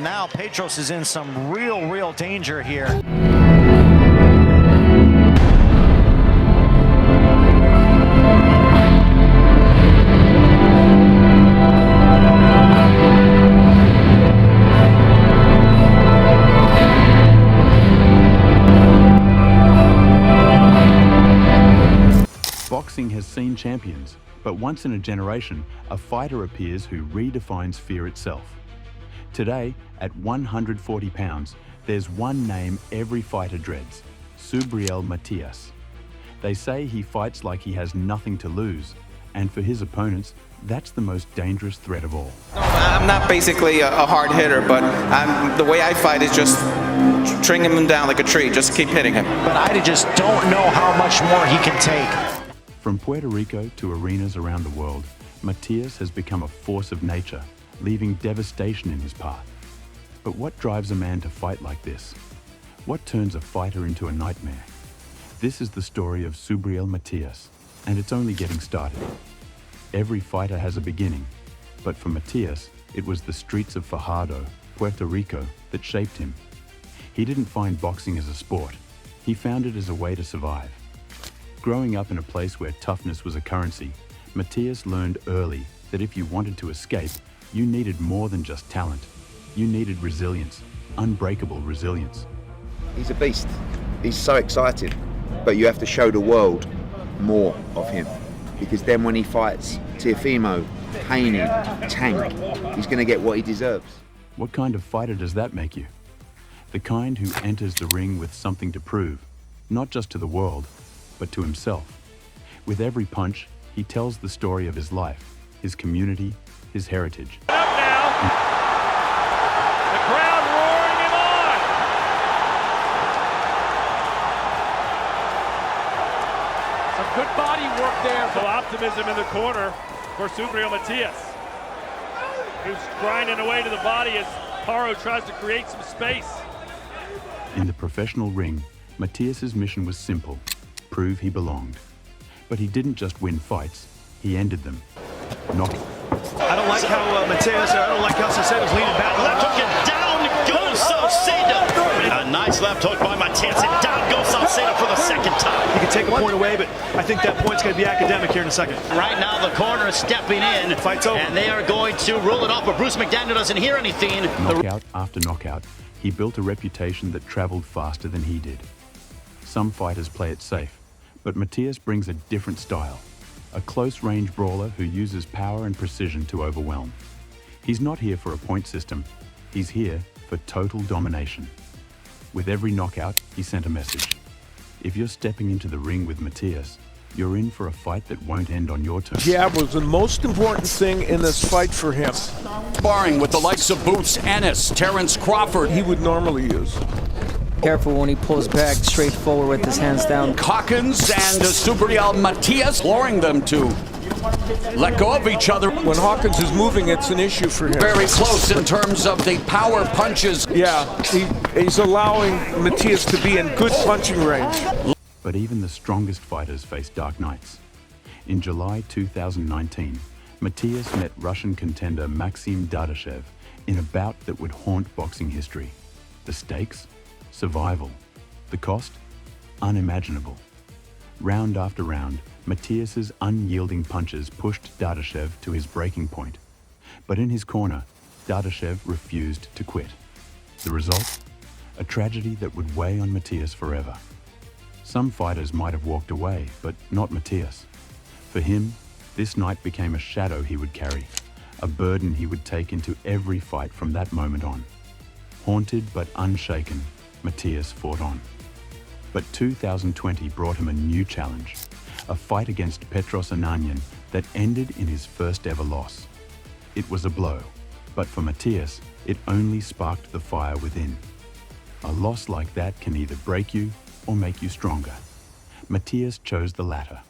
now Petros is in some real danger here. Boxing has seen champions, but once in a generation, a fighter appears who redefines fear itself. Today, at 140 pounds, there's one name every fighter dreads: Subriel Matías. They say he fights like he has nothing to lose, and for his opponents, that's the most dangerous threat of all. I'm not basically a hard hitter, but the way I fight is just stringing him down like a tree, just keep hitting him. But I just don't know how much more he can take. From Puerto Rico to arenas around the world, Matías has become a force of nature, leaving devastation in his path. But what drives a man to fight like this? What turns a fighter into a nightmare? This is the story of Subriel Matías, and it's only getting started. Every fighter has a beginning, but for Matías, it was the streets of Fajardo, Puerto Rico, that shaped him. He didn't find boxing as a sport. He found it as a way to survive. Growing up in a place where toughness was a currency, Matías learned early that if you wanted to escape, you needed more than just talent. You needed resilience, unbreakable resilience. He's a beast. He's so exciting, but you have to show the world more of him, because then when he fights Teofimo, Haney, Tank, he's going to get what he deserves. What kind of fighter does that make you? The kind who enters the ring with something to prove, not just to the world, but to himself. With every punch, he tells the story of his life, his community, his heritage. Up now. The crowd roaring him on. Some good body work there. So optimism in the corner for Subriel Matías, who's grinding away to the body as Paro tries to create some space. In the professional ring, Matías's mission was simple: prove he belonged. But he didn't just win fights, he ended them. Knocking. I don't like how Saucedo's leaning back. Left hook and down goes Saucedo. A nice left hook by Matías and down goes Saucedo for the second time. You can take a point away, but I think that point's going to be academic here in a second. Right now the corner is stepping in. Fight's over. And they are going to rule it off, but Bruce McDaniel doesn't hear anything. Knockout after knockout, he built a reputation that traveled faster than he did. Some fighters play it safe, but Matías brings a different style. A close-range brawler who uses power and precision to overwhelm. He's not here for a point system. He's here for total domination. With every knockout, he sent a message. If you're stepping into the ring with Matías, you're in for a fight that won't end on your terms. Jab was the most important thing in this fight for him. Sparring with the likes of Boots Ennis, Terrence Crawford. He would normally use. Careful when he pulls back straight forward with his hands down. Hawkins and Subriel Matías, luring them to let go of each other. When Hawkins is moving, it's an issue for him. Very close in terms of the power punches. Yeah, he's allowing Matías to be in good punching range. But even the strongest fighters face dark nights. In July 2019, Matías met Russian contender Maxim Dadashev in a bout that would haunt boxing history. The stakes? Survival. The cost? Unimaginable. Round after round, Matías's unyielding punches pushed Dadashev to his breaking point. But in his corner, Dadashev refused to quit. The result? A tragedy that would weigh on Matías forever. Some fighters might have walked away, but not Matías. For him, this night became a shadow he would carry, a burden he would take into every fight from that moment on. Haunted but unshaken, Matías fought on. But 2020 brought him a new challenge, a fight against Petros Ananyan that ended in his first ever loss. It was a blow, but for Matías, it only sparked the fire within. A loss like that can either break you or make you stronger. Matías chose the latter.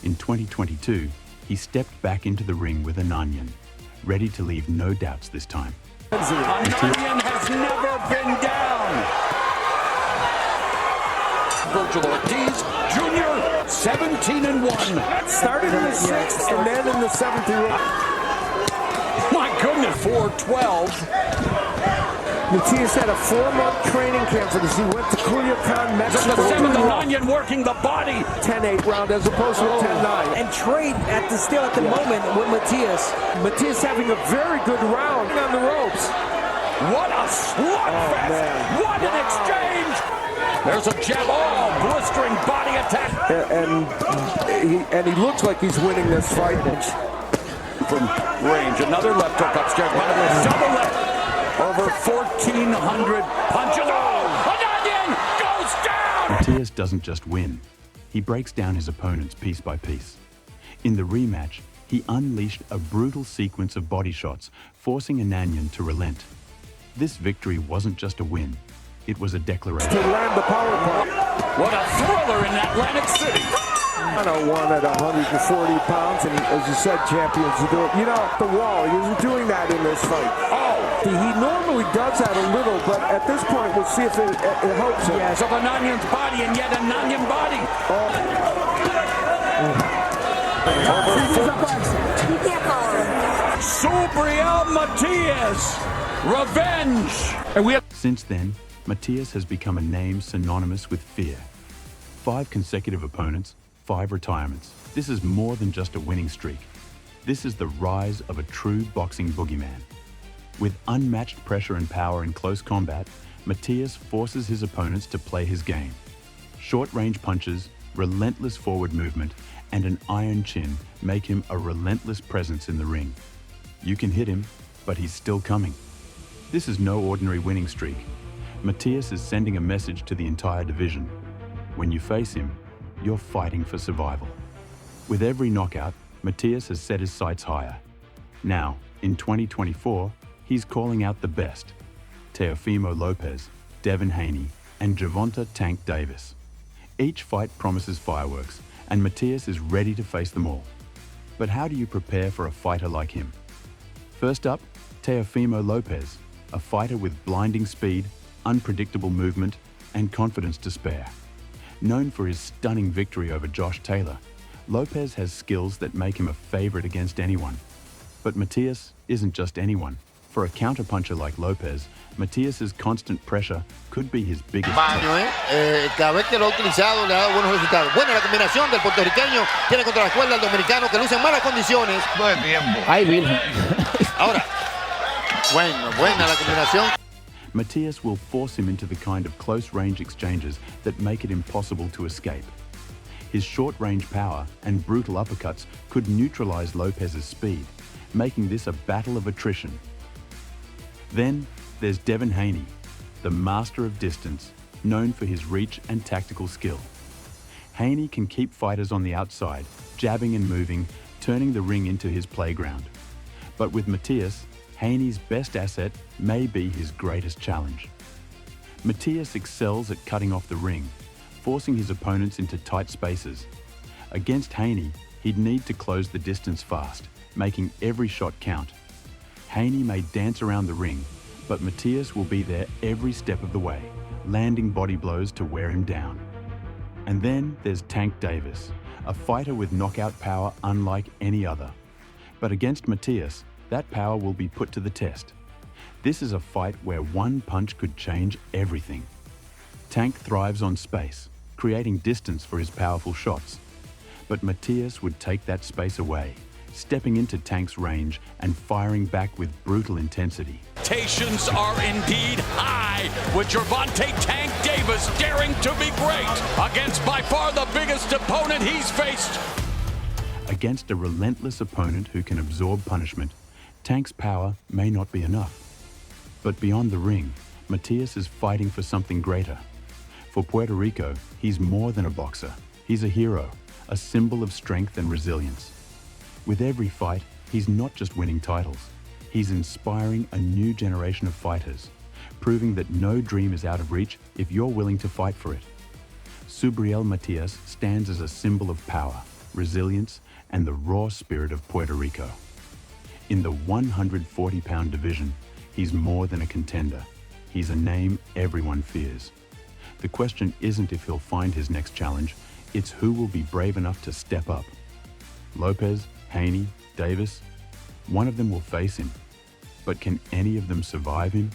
In 2022, he stepped back into the ring with Ananyan, ready to leave no doubts this time. Ananyan has never been down. Virgil Ortiz, Jr., 17-1. Started in the 6th and then in the 7th. My goodness, 4-12. Matias had a 4-month training camp for this. He went to Culiacan, Mexico. The seventh onion working the body. 10-8 round as opposed to a 10-9. And trade still at the moment with Matías. Matias having a very good round on the ropes. What a slugfest! Man. What an exchange! There's a jab, blistering body attack. And he looks like he's winning this fight. From range, another left hook upstairs. By the way, double left. Over 1,400 punches. An onion goes down! Matías doesn't just win. He breaks down his opponents piece by piece. In the rematch, he unleashed a brutal sequence of body shots, forcing Ananyan to relent. This victory wasn't just a win. It was a declaration. To land the power punch. What a thriller in Atlantic City! 101 at 140 pounds, and as you said, champions do it. You know, the wall, he isn't doing that in this fight. He normally does that a little, but at this point, we'll see if it helps him. Yes, of Ananyan's body, and yet Ananyan body. Subriel Matías, revenge. Since then, Matías has become a name synonymous with fear. 5 consecutive opponents, 5 retirements. This is more than just a winning streak. This is the rise of a true boxing boogeyman. With unmatched pressure and power in close combat, Matías forces his opponents to play his game. Short-range punches, relentless forward movement, and an iron chin make him a relentless presence in the ring. You can hit him, but he's still coming. This is no ordinary winning streak. Matías is sending a message to the entire division. When you face him, you're fighting for survival. With every knockout, Matías has set his sights higher. Now, in 2024, he's calling out the best: Teofimo Lopez, Devin Haney, and Gervonta "Tank" Davis. Each fight promises fireworks, and Matías is ready to face them all. But how do you prepare for a fighter like him? First up, Teofimo Lopez, a fighter with blinding speed, unpredictable movement, and confidence to spare. Known for his stunning victory over Josh Taylor, Lopez has skills that make him a favorite against anyone. But Matías isn't just anyone. For a counterpuncher like Lopez, Matías's constant pressure could be his biggest test. Cada vez que lo ha utilizado le ha dado buenos resultados. Buena la combinación del puertorriqueño, tiene contra la cuerda al dominicano que luce en malas condiciones. Buen tiempo. Ay, Virgen. Ahora, buena la combinación. Matías will force him into the kind of close-range exchanges that make it impossible to escape. His short-range power and brutal uppercuts could neutralize Lopez's speed, making this a battle of attrition. Then there's Devin Haney, the master of distance, known for his reach and tactical skill. Haney can keep fighters on the outside, jabbing and moving, turning the ring into his playground. But with Matías, Haney's best asset may be his greatest challenge. Matías excels at cutting off the ring, forcing his opponents into tight spaces. Against Haney, he'd need to close the distance fast, making every shot count. Haney may dance around the ring, but Matías will be there every step of the way, landing body blows to wear him down. And then there's Tank Davis, a fighter with knockout power unlike any other. But against Matías, that power will be put to the test. This is a fight where one punch could change everything. Tank thrives on space, creating distance for his powerful shots. But Matías would take that space away, stepping into Tank's range and firing back with brutal intensity. Expectations are indeed high, with Gervonta "Tank" Davis daring to be great against by far the biggest opponent he's faced. Against a relentless opponent who can absorb punishment, Tank's power may not be enough. But beyond the ring, Matías is fighting for something greater. For Puerto Rico, he's more than a boxer. He's a hero, a symbol of strength and resilience. With every fight, he's not just winning titles. He's inspiring a new generation of fighters, proving that no dream is out of reach if you're willing to fight for it. Subriel Matías stands as a symbol of power, resilience, and the raw spirit of Puerto Rico. In the 140-pound division, he's more than a contender. He's a name everyone fears. The question isn't if he'll find his next challenge, it's who will be brave enough to step up. Lopez, Haney, Davis, one of them will face him. But can any of them survive him?